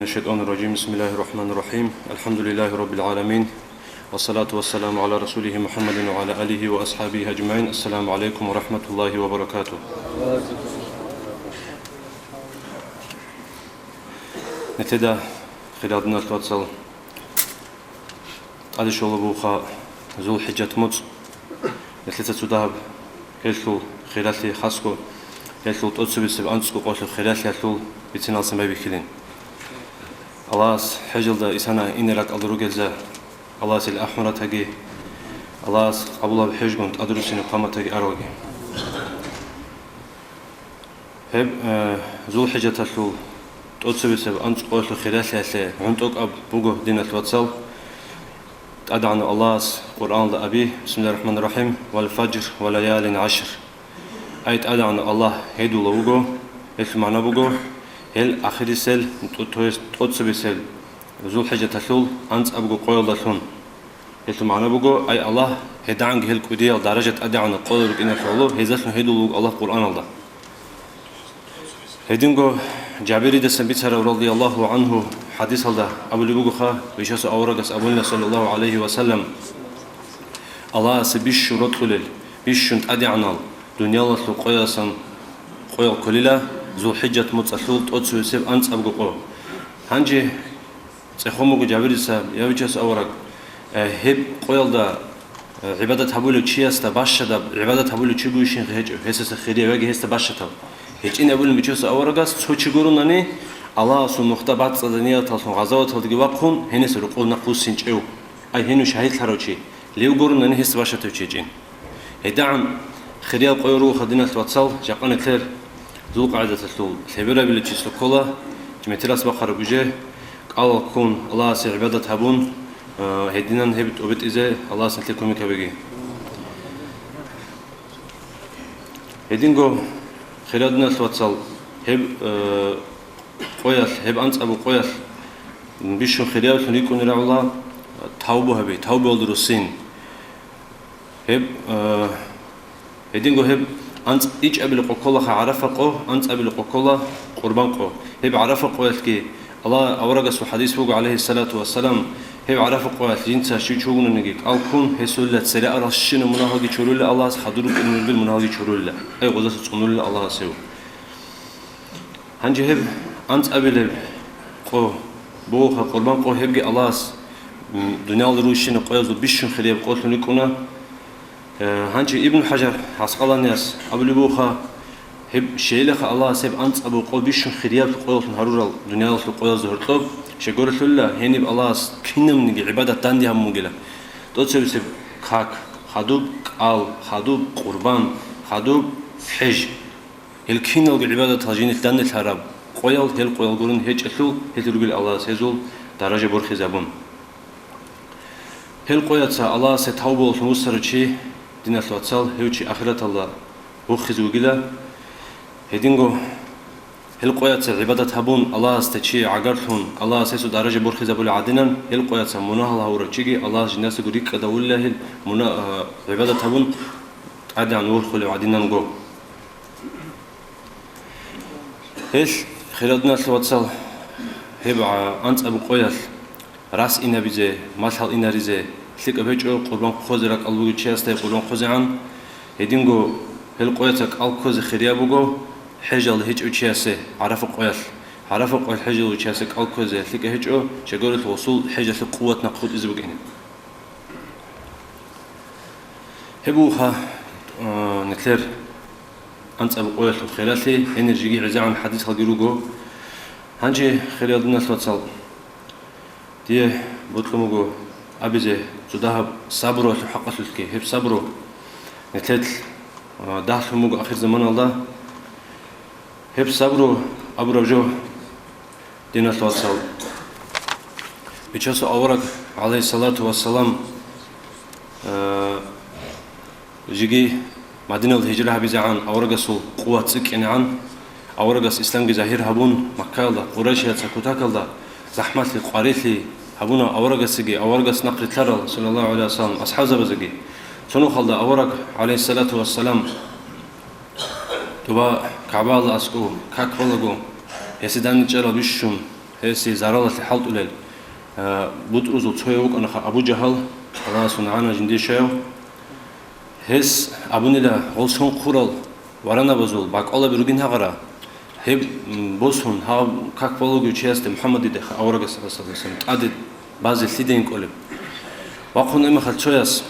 الشيطان الرجيم بسم الله الرحمن الرحيم الحمد لله رب العالمين والصلاة والسلام على رسوله محمد وعلى آله وأصحابه أجمعين. السلام عليكم ورحمة الله وبركاته. نتدا خلادنا التوصل على شغل بوخا ذو الحجة موت نتلتا تداب هلتو خلالي خاصكو هلتو تقصو بسب أنتسكو قوتو خلالي هلتو بتنال سمبي بكلين الله حجل دا إسانا إنرات أدروجلزا الله سيل أحمرة تجي الله قبول بحجون أدروسين قامة تجي أروجي هب ذو الحجة تلو تقصي بسبب أنت قلت خلال ثلاثة عندك أب بوجه دين الواتساب أدعنا الله قرآن لأبي بسم الله الرحمن الرحيم والفجر وليال عشر أيت أدعنا الله هيدو لوجو هل معنا بوجو هل آخر سل تقصي بسبب ذو الحجة تلو أنت أبوجو قيل دلون هل معنا بوجو أي الله هدعنا هل كودية درجة أدعنا قول إن فعله هزلنا هيدو لوج الله قرآن الله هدينغو جابر دسمبيتر رضي الله عنه حديث هذا أبو لبوخا بيشاس أورجس أبونا صلى الله عليه وسلم الله سبيش شروط خلل بيشنت أدعنا دنيا الله قياسا قيا كللا ذو حجة متصل تقصي سب أنت أبو قو هنجي تخمو جابر دسم يا بيشاس أورج هب قيل دا عبادة هبولو تشياس تباشر عبادة هبولو تشيبوشين هج هسه خيري وجه هسه تباشر هيك إن أقول ميشوس أورجاس تشجعون أني الله سبحانه وتعالى صدقني تصون غزوة تلقي وقهم هنا سرقول نقول سنجيو أي هنا شهيد خروجي ليه يقولون أني هست باشا تشجعين هدعم خريال قيرو خدنا الواتساب جاقنا كثير ذو قاعدة تلول ثبرة بالتشيس الكلا جمتلاس بقرب وجه قال كون الله سعبادة هبون هدينا هبت وبت إذا الله سنتكم كبيجي هدينجو خلادنا الواتساب هب قياس هب أنت أبو قياس بيشون خلال خليكون إلى الله توبة هبي توبة الدروسين هب هدينجو هب أنت إيش قبل قولها عرف قو أنت قبل قولها قربان قو هب عرف قياس كي الله أورجس وحديث فوق عليه الصلاة والسلام هب عرف قياس جنسا شو شغون نجيك أو كون هسولة سريع رشين مناهجي شرول الله حضرك إنه بالمناهجي شرول أي غزة تقول الله سوى هنجي هب أنت قبل قو بوها قربان قو هبجي الله دنيا الروشين قياس وبيشون خليه بقول لكونا هنجي ابن حجر حسقال الناس قبل بوها هب شيلخ الله سب أنت أبو قول بيشون خليه بقول هرور دنيا القياس هرطب شجور الله هني بالله كينم نجي عبادة تاندي هم مجلا توصل بسب خاك خدوب قال خدوب قربان خدوب حج الكينو عبادة تاجين التاند الحرب قيل هل قيل قولن هج أثو هترجل الله سيزول درجة برخ زبون هل قيل الله ستحول المسترشي دين الواتسال هوشي آخرة الله برخ زوجلا هدينجو هل قيل عبادة هبون الله استشي عقرتهم الله سيسو درجة برخ زبون عدنا هل قيل مناه الله ورجيجي الله جناس قريك كدول له منا عبادة هبون عد عن ور خلوا عدنا نجو هش خلادنا الواتساب هبع أنت أبو قياس راس إنا بيزه مثل إنا ريزه ثق أبيجو قربان خوزرك ألوجي تشاستة قربان خوزعان هدينجو هل قياسك ألكوز خريا بوجو حجل هج أشياسه عرف قياس حجل أشياسك ألكوز ثق هجو شجرة الوصول حجة قوة نقود إزبجين هبوها نكلر أنت أبو قياس خلالي إنرجي عزام عن حديث هالجروجو هنجي خلادنا الواتساب دي بطلموجو أبيزه تذهب صبره الحق الكي هب صبره نتلت داخل موجو آخر زمان الله هب صبره أبو رجو دينا الواتساب بيشاسو أورق عليه الصلاة والسلام جيجي مدينة الهجرة هبيزة عن أورجسو قوة سكين عن أورجس إسلام جزاهير هبون مكة الله قريش يتسكتك الله زحمة القارئ هبونا أورجس سجي أورجس نقل ترى صلى الله عليه وسلم أصحاب زبزجي شنو خلدا أورج عليه الصلاة والسلام تبا كعبة الله أسكو كاك بلغو يسدان جرا بيشوم هسي زارالة حلط إلى بطرز وتسويوك أنا أبو جهل الله سبحانه جندي شيء هس أبوني لا غلسون قرال ورانا بزول باك الله بيروجين هغرا هب بوسون ها как полугу чест محمد ده أورجا صلى الله عليه وسلم عدد بعض الثدين كله وأخون إما خلصياس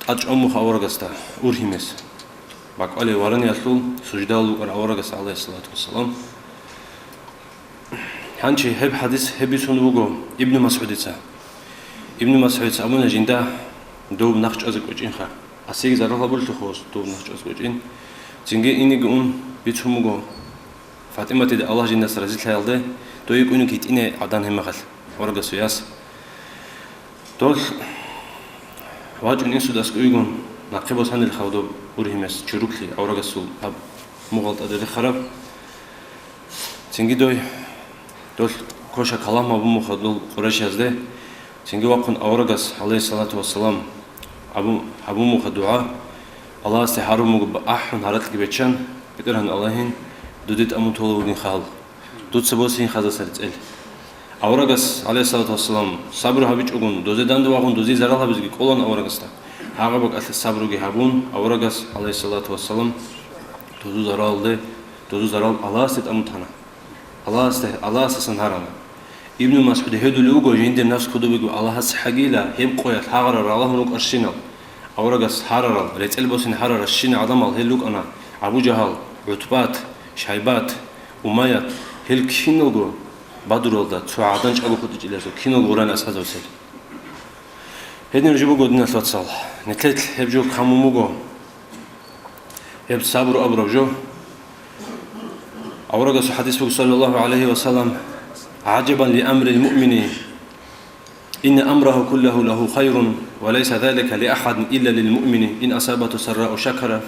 أج أمه أورجا ستا أورهيمس باك الله وراني أصل سجدالو ور أورجا عليه الصلاة والسلام هانشي هب حديث هب يسون ابن مسعود ابن مسعود أبونا جندا دوب نخش أزق وجين خا أسيق زرها بقول تخوص دوب نخش أزق وجين جنگي إني قوم بيتشومو فاطمة تد الله جندا سرزيل هالده تو يكونوا كيت إني عدان هم خل ورقة سياس دول واجن إنسو داس كويجون نقيبوس هن الخودو ورهمس شروكلي أو ورقة سول أب مغلط أدري خراب جنگي دول كوشا كلام أبو مخدول قريش هزده جنگي وقن أورقة عليه الصلاة والسلام أبو مخدوعة الله استحارم مغب أحن هارتك بيتشان بيترهن اللهين دودت أمو طولوغين خال دود سبوسين خازا سرتل أورقة عليه الصلاة والسلام صبر هبيج أغن دوزي داندو أغن دوزي زرال هبيزگي قولان أورقة ستا هاقبك أثل صبروغي هبون أورقة عليه الصلاة والسلام دوزو زرال ده دوزو زرال الله استد أمو تانا الله استسن هارانا ابن مسعود هدول اوغو جند الناس خدو بيقول الله حقيلا هم قويت حغرر الله نوك ارشينال اورغس حرر ريتل بوسن حرر الشين عظم هلوك انا ابو جهل عتبات شيبات اميه هل كينوغو بدرولدا توعدان چابو خدو جلسو كينوغو ران اسازوسل هدين رجبو غودنا صوتسال نتلت هبجو كاموموغو هب صبر ابرجو اورغس حديث صلى الله عليه وسلم عجبا لأمر المؤمن إن أمره كله له خير وليس ذلك لأحد إلا للمؤمن إن أصابته سراء شكر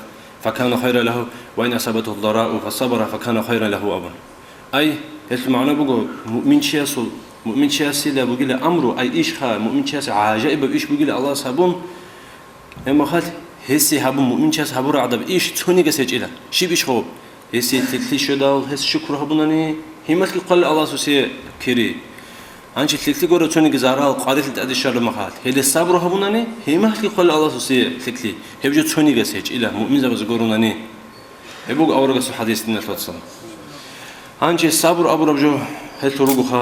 فكان خيرا له وإن أصابته ضراء فصبر فكان خيرا له أبا أي المعنى بقول مؤمن شياسي لا بقول أمره أي إيش خا مؤمن شياسي عجائب إيش بقول الله سبون أما خال هسي هبون مؤمن شياس هبور عدب إيش توني قسيج إله شي بيش خوب هسي تكلي شدال هس شكر هبوناني همت قل الله سوسي كري أنش تلتي قرر توني جزارة القادة تأدي الشر مخال هذا الصبر هبوناني همت قل الله سوسي تلتي هبجو توني جسيج إله مؤمن زبز قروناني هبوق أورجس حديث النفس أنش الصبر أبو ربجو هل تروجو خا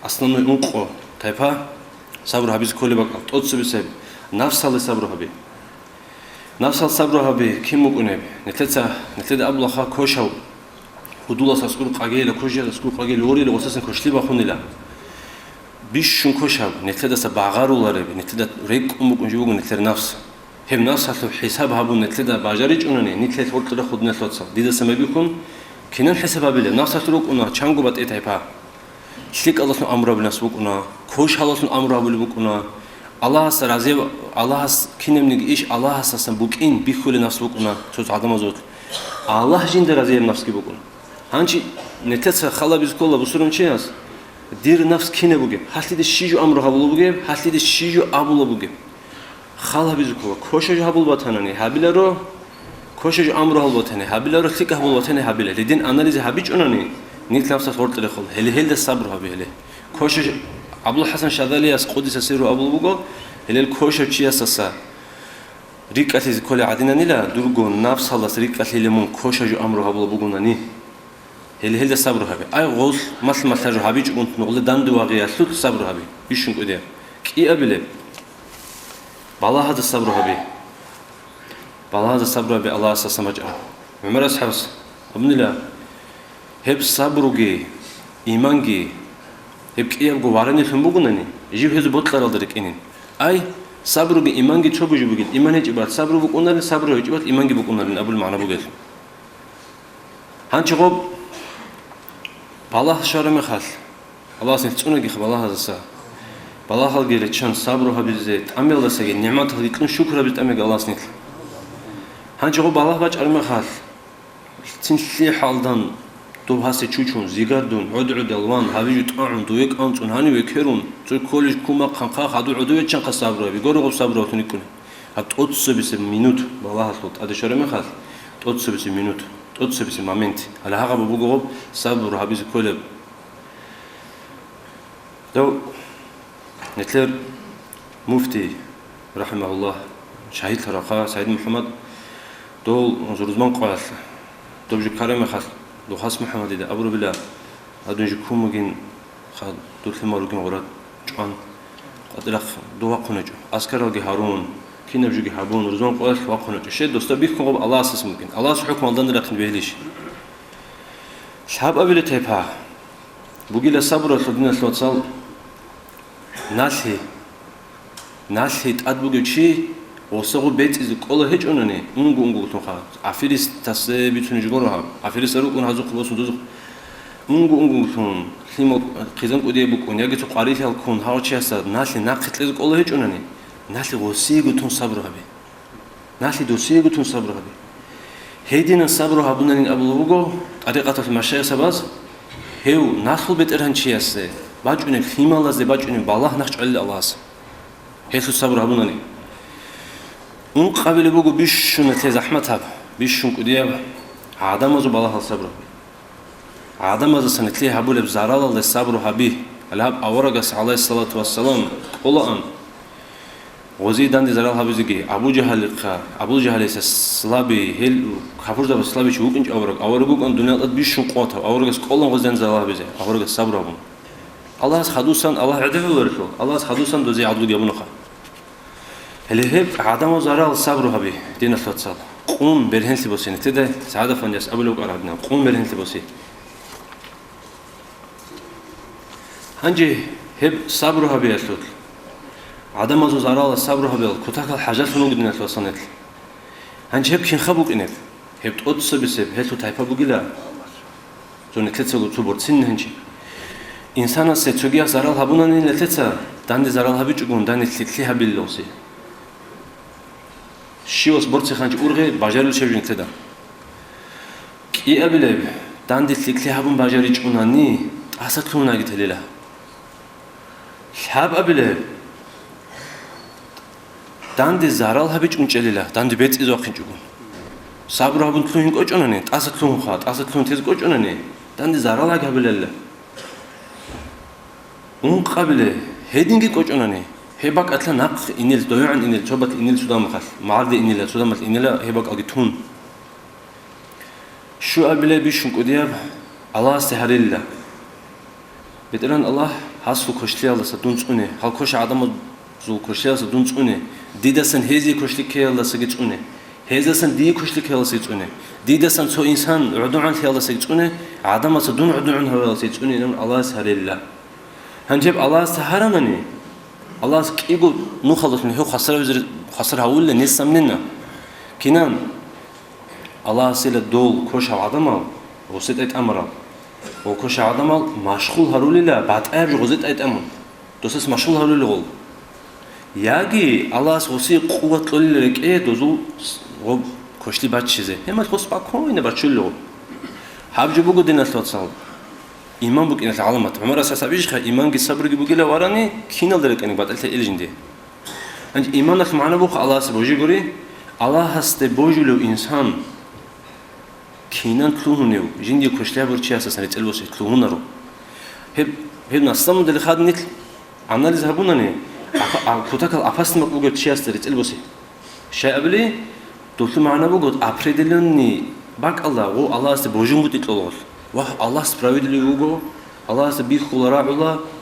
أصلاً نقو تايبها صبر هبيز كل بق تقص بسبب نفس الصبر هبي نفس الصبر هبي كم مقنب نتلت أبو خا كوشوا ودولا ساسكول قاجيل كوجي ساسكول قاجيل لوري لوساسن كوشلي باخونيلا بيشون كوشاب نتلدا سباغارولار نتلدا ريك امكونجوغ نتلر نفس هم نفس حساب هابو نتلدا باجاريج اونني نتلت ورتلا خود نتلوتسا ديدا سمبيكون كينن حساب بيل نفس تروك انا چانغو بات ايتايبا شليك الله امر بناس بوكنا كوش الله امر بوكنا الله سرازي الله كينمنيگ ايش الله اساسن بوكين بيخول نفس بوكنا سوز ادم ازوت الله جند رازي نفس كي بوكنا هانشي نتلت خلا بيزكولا بسرون چياس دير نفس كينه بوگه حالتي شيجو امر هابول بوگه حالتي شيجو ابول بوگه خلا بيزكولا كوشج هابول باتانني هابيلارو كوشج امر هابول باتاني هابيلارو ثيك هابول باتاني هابيل لدين اناليز هابيج اوناني نيت نفس فورت لخل هل الصبر هابيل كوشج عبد الحسن شاذلي اس قدس سيرو ابول بوگو هل الكوشج چياسا ريكاتي كل عديناني لا درغو نفس خلاص ريكاتي لمون كوشج امر هابول بوگوناني هل الصبر هبي أي غول مثل هبي جون نقول داندو واقعي سلوك الصبر هبي بيشون كده كي أبله بالله هذا الصبر هبي بالله هذا الصبر هبي الله أساس مجأ عمر أصحابس ابن الله هب صبرجي إيمانجي هب كي أبغى وارني فهم بقولني يجيب هذا بطل رادرك إنين أي صبرجي إيمانجي شو بيجي بقول إيمان هيج بعد صبر بقولنا صبر هيج بعد إيمانجي بقولنا أبو المعنى بقول هنشوف بالله شارم خال الله سنتونه جي بالله هذا سا بالله هل جيل تشان صبره بزيت أمي الله سجى نعمة هل يكون شكر بيت أمي الله سنت هنجوا بالله باج أرم خال تنسي حالدان تو هسه چوچون زیگردون عد الوان هاویج طعن دویک آنچون هانی وکرون تو کلش کوما خنقا خدو عدو چن قصبره بيگورو قب صبراتونی کنه حتی 30 minut بالله هست ادشاره میخواد 30 minut 30 moment على هغه بوګو صبر هابيز كل دو نتلر مفتي رحمه الله شهيد ترقى سيد محمد دول زرزمان قال دو جو كريم خاص دو خاص محمد ده أبو ربلا هادو جو كومجين خاد دو ثمارجين غرات جان قدرخ دو وقنجو أسكر الجي هارون كنا بجي هارون زرزمان قال وقنجو شيء دوست بيكون قب الله أساس ممكن الله حكم الله نركن بهليش شهاب أبي تيبها بقول الصبر والصدنا الصوتصال ناسي تأدبوا شيء وصغوا بيت إذا كله هيج أنني أنغو تنخا عفيرس تسبب تنجورها عفيرس سرق هذا خلاص ندوز أنغو تون خيمة خزان قدي بكون يجي تقاريث الكون هاو شيء صار ناسي ناقت إذا كله هيج أنني ناسي وصيغ تون صبر هبي ناسي دوسيغ تون صبر هبي هيدين الصبر هبونن أبلغو طريقة المشايخ سباز هيو ناخل بيت إرهن شيء صار باجوني خيمة الله زي باجوني بالله نخش على الله هيسو الصبر هبونني قبل بقول بيشون تزحمت هب بيشون كدياب عدم أزو بالله الصبر عدم أزو سنتلي هبول بزارال الله الصبر هبيه الهب أورجس عليه الصلاة والسلام قلأن وزيدان دي زارال هبيزجي أبو جهل السلابي هل خفوز ده السلابي شو كنج أورجوك أن دنيا الأرض بيشون قوته أورجس قلأن وزيدان زارال هبيزه أورجس الصبر هبون الله خدوسان الله عدل ورثه الله خدوسان دوزي عدل جابونخا هل هب عدم وزارة الصبر هبي دين الفتصال قوم برهن لبوسين تدا سعادة فنجس أبلغ أرادنا قوم برهن لبوسين هنجي هب صبر هبي أسلوت عدم وزارة الصبر هبي كتاك الحاجات فنوج دين الفتصال هنجي هب كين خبوك إنف هب تقص بسب هل تايفا بقيلا زون كتسو تبورتين هنجي إنسان السيتوجيا زارال هبونانين لتسا داندي زارال هبي جون داندي تلتلي هبي اللوسي شيوس برتي خانج أورغي باجارل شبجين تدا كي أبلب داندي تلتلي هبون باجاري جوناني أساتلونا جتليلا شاب أبلب داندي زارال هبي جون جليلا داندي بيت إزواقين جون صبر هبون تلوين كوجوناني أساتلون خات أساتلون تيز كوجوناني داندي زارال هاج هبلله قبل هيدينجي كوجوناني هباك أتلا نق إنيل دويعن إنيل شوبت إنيل سودام خال معرض إنيل سودام إنيل هباك أجتون شو قبل بيشون كودياب الله استهر الله بتران الله حسوا كشلي الله سدون سونه هل كش عدم زو كشلي الله سدون سونه ديدسن هزي كشلي كي الله سجت سونه هزسن دي كشلي كي الله سجت سونه ديدسن سو إنسان عدو عن كي الله سجت سونه عدم سدون عدو عن الله سجت سونه الله استهر الله هنجيب الله سهرانني الله يقول نخلص من هو خسر هقول للناس مننا كنان الله سيل الدول كوش عظمة وسيد أيت أمره وكوش عظمة مشغول هرولي لا بعد أرجع وزيد أيت أمر دوسس مشغول هرولي غول ياجي الله سوسي قوة لولي لك إيه دوزو غب كوشلي بعد شيء هم الخص باكون برشلو حابج بقول دينا ثلاث إيمان بق إن العالمات عمر أساس أبيش خا إيمان جي صبر جي بقول وراني كينا درك إنك بعد الجندي أنت إيمانك معنا بق الله سبوجي قولي الله هست بوجي لو إنسان كينا تلوهنيو جندي كشلي برشة أساسا يتلوس تلوهنا رو هب نصلا من اللي خاد نتل عنا اللي ذهبونني كتاك الأفاس مقبوجة شيء أستر يتلوسي شيء قبلي دوت معنا بقول أبردلني باك الله هو الله هست بوجي مود يتلوه واه الله سبراويدلي وجو الله سبيخ كولارا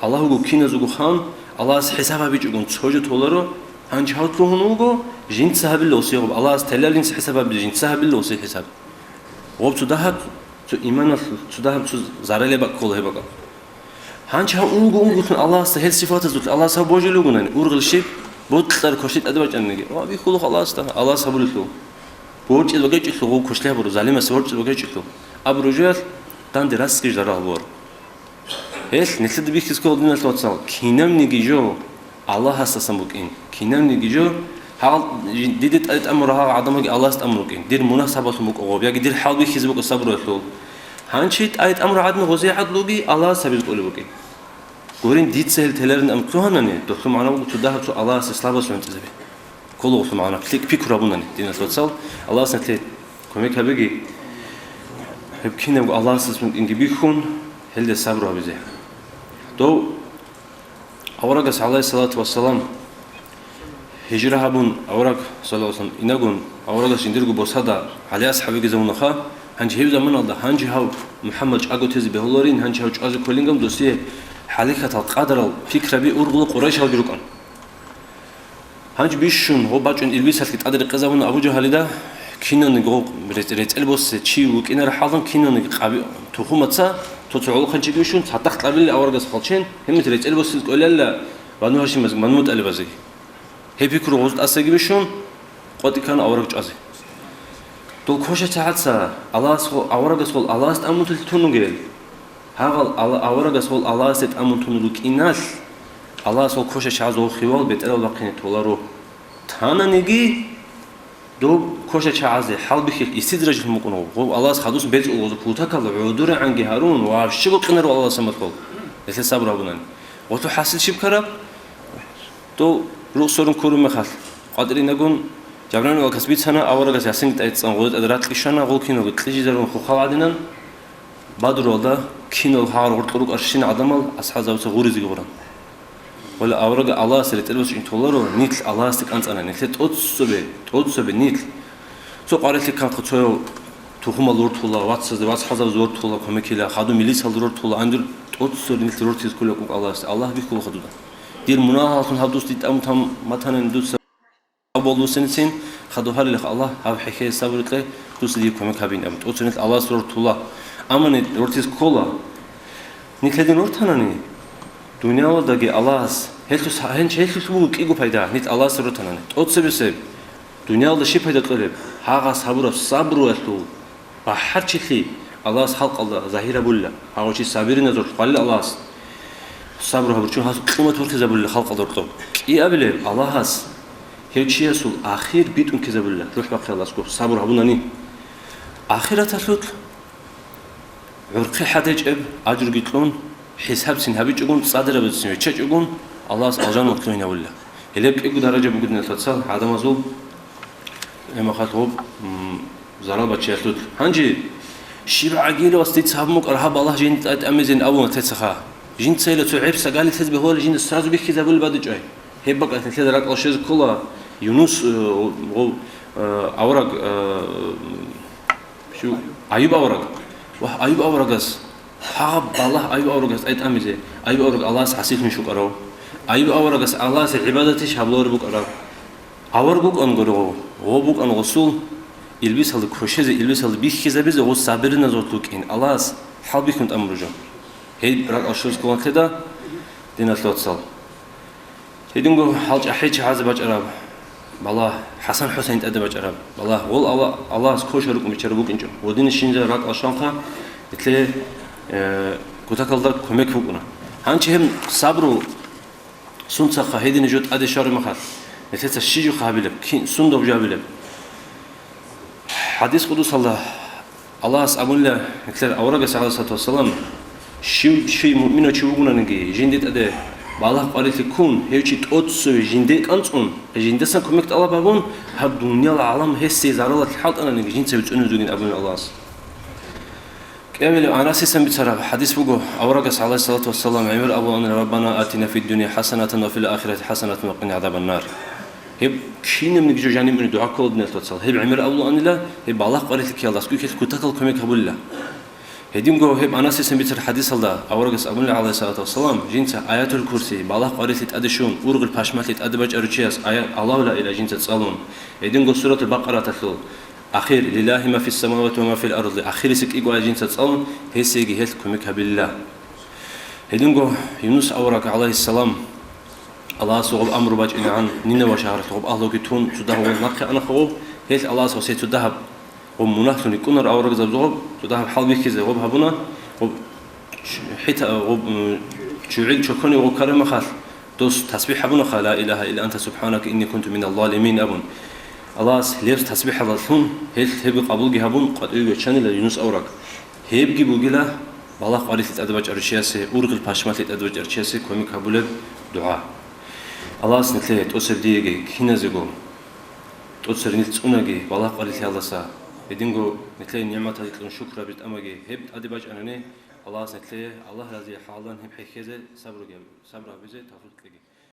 الله هو كينا زوجو خان الله حسابه بيجون تسوجو تولارو هنج هاتلوهن وجو جنت سحب اللوسي الله استهلالين حسابه بيجين سحب اللوسي حساب وب تدهب تو إيمان تدهب تو زارلي بق كله بقى هنج ها أونجو الله سهل صفات زوج الله سب بوجي لوجونن أورغل شيء بوتلر كوشيت أدوات جنني وابي خلوق الله الله سبول له بوج إذا بقيت له كوشله برو زالم سورج إذا بقيت له أبرجال دان درس كيش داره بور هل نسيت بيك تسكول دين التوصل كينام نيجيجو الله هستسم بكين كينام نيجيجو حال ديدت أمرها عدمك الله استأمركين دير مناسبات مك أوب يا دير حال بيك يزبك الصبر وثول هنشيت أيت أمر عدم غزي عدلوبي الله سبيل تقول بكين قولين ديت سهل تلرن أم كلهنني دكتور معنا وتدها تو الله سلابة سوين تزبي كله في معنا كليك بيك رابونني دين التوصل الله سنتلي كميك هبيجي هبكينا الله سبحانه إنك بيكون هل الصبر بيزه. تو Аварагас алейхиссалату вассалам هجرة هبون أوراق صلى الله عليه وسلم إنقون أوراق سندرجو بوسادا على أصحاب جزمنا خا هنج هيو زمان الله هنج هاو محمد أجو تزي بهولورين هنج هاو أزو كلينغم دوسية حالك القدر الفكرة بي أرغل قريش هاو جروكان هنج بيشون هو باجون إلبيس هالكت قدر قزمنا أبو جهل ده كينو نجو ريت البوس تشي وكينا رحالن كينو نقابي تخومتسا تطلعوا خنجي بيشون تحتقت قبل أوراق خالشين هم ريت البوس تقول لا بانو هاشي منموت البازي هيفكر غوزت أسيج بيشون قد كان أوراق جازي تو كوشة تعطسا الله سخو أوراق سخو الله است أمون تلتونو جيل هاغل أوراق سخو الله است أمون تونو كيناش الله سخو كوشة تعزو خيوال بيتر الواقين تولارو تانا نيجي دو كوشة تعزي حال بخير استدراج المكونو غو الله سخدوس بيت الغوز بوتاكال عودور عنجي هارون وعشقو قنرو الله سمتقول لكن صبر أبونان وتو حاسل شيب كرب تو روسورن كورو مخال قادرين نقول جبران وكسبيت سنة أوراق سياسين تأتسان غود أدرات ليشنا غول كينو قتلجي زرون خوخال عدنا بدر والله كينو الحار غرطلوك أرشين عدمال أصحاب زوجة غوريزي غوران ولا أوراق الله سرت البس إن تولارو نيتل الله استك أنت أنا نيتل تودسبه نيتل سو قارئت لك كان خطوة تخوم اللور تولا واتسز حزب زور تولا كمكيلا خادو ميليس اللور تولا عندل تودسبه نيتل رورتيز كله كوك الله بيكون خدودا دير مناهاتون هادوس ديت أم تام مثلا دوس أبولو سنتين خدو هالي لخ الله هاو حكاية صبرت له دوس دير كم كابين أمت أوتنت الله سرور تولا أما نت رورتيز كولا نتلدي نورتانني دنيا وداعي الله هنش بقول كيجو فايدة نت الله سرور تانني أوتسبسب دنيا ودا شيء فايدة قلب هاغا صبر واتو بحر شيء الله خلق الله ظاهرة بولا هاو شيء صابرين نزور قال الله صبر هبرچون هاس قومت ورك زبل خلق دورتو اي ابله الله هاس هيچي سول اخير بيتون كزبل روح بقى الله سكو صبر هبوناني اخرت تلوت عرق حدجب اجر گيتلون حساب سين هبيچون صادر بتسين چچون الله اجان مطلوين ولا هلك ايغو درجه بوجد نتصال ادم ازول اما خاطب زرابه چلوت هنجي شيبا عقيل واستيت صابمك ارهب الله جين امزين ابو تتسخا جين سيلة تعب سقالي تزب هو جين السرازو بيحكي زبول بعد جاي هيبقى تثلث رق الشيء كله يونس أوراق شو أيوب أوراق أيوب أوراقس حاب الله أيوب أوراقس أيت أمزي أيوب أوراق الله حسيت من شو قرأه أيوب أوراقس الله عبادتش حبلور بوك قرأ أوراق أنقرأه هو بوك أن رسول يلبس هذا كوشيز يلبس هذا بيحكي زبيز هو صابرنا زوجتك إن الله حال بيكون أمرجم هي رق الشوز كون كده دينا ثلاثة هيدونجو حاج أحيج حاز بجرب بالله حسن حسين تأدب بجرب بالله الله سكوش رك مشربوك إنجو ودين الشينجا رق الشانقة مثله كتاكل ده كمك فوقنا هانشهم صبروا سنسخة هيدين جود أدي شر مخال مثله الشيء قابله كين سندو جابله حديث قدوس الله أقول له مثله أوراق عليه الصلاة والسلام شيء مؤمن وشيء نجي جندت أده بالله قالت لكون هيك تقص جندك أنتون جندك سان كمكت الله بابون هاد الدنيا العالم هسه زارلة الحال أنا نجي جند سبت أنو زوجين أبونا الله كامل أنا سيسم بترى حديث بقول أوراق عليه الصلاة والسلام عمر أبو أن ربنا آتنا في الدنيا حسنة وفي الآخرة حسنة وقنا عذاب النار هب كين من جزء جاني من الدعاء كود نتصل هب عمر أبو أن لا هب الله قالت لك يا الله سكوت كتاكل كمك قبول الله هديم جو هب أنا سيسم بتر حديث الله أورجس أبونا عليه الصلاة والسلام جنس آيات الكرسي بالله قارئ تأدشون ورق الباشمات تأدبج أرجياس آيات الله لا إله جنس تصالون هديم جو سورة البقرة تطلع أخير لله ما في السماوات وما في الأرض أخير سك إيجو جنس تصالون هي سيجي هلكمك بالله هديم جو يونس أورج عليه السلام الله سوغ أمر باج إن عن نينا وشهر تغب الله كتون تده ونقي أنا خوب هيت الله سو سيت تذهب ومناخن يكون أورق زبزوب تذهب حال بيك زي غب هبنا غب حتى غب شوعي شكوني غب كرم خال دوس تسبيح هبنا خال لا إله إلا أنت سبحانك إني كنت من الظالمين أبون الله ليش تسبيح الله ثون هيت هبي قبول جهبون قد يجي شان يونس أورق هيبجي بوجلا بالله قالت تأدبج أرشياسه أورق الباشمات تأدبج أرشياسه كومي قبول دعاء الله سنتلي توسر ديجي هنا زيجو توسر نتسوناجي بالله قالت يا الله سا يدينجو نتلي نعمة هيتلون شكرا بيت أماجي هبت أدبج أناني الله سنتلي الله رضي حالان هم حكيزة صبر جاب صبر أبيزة توفيق لقي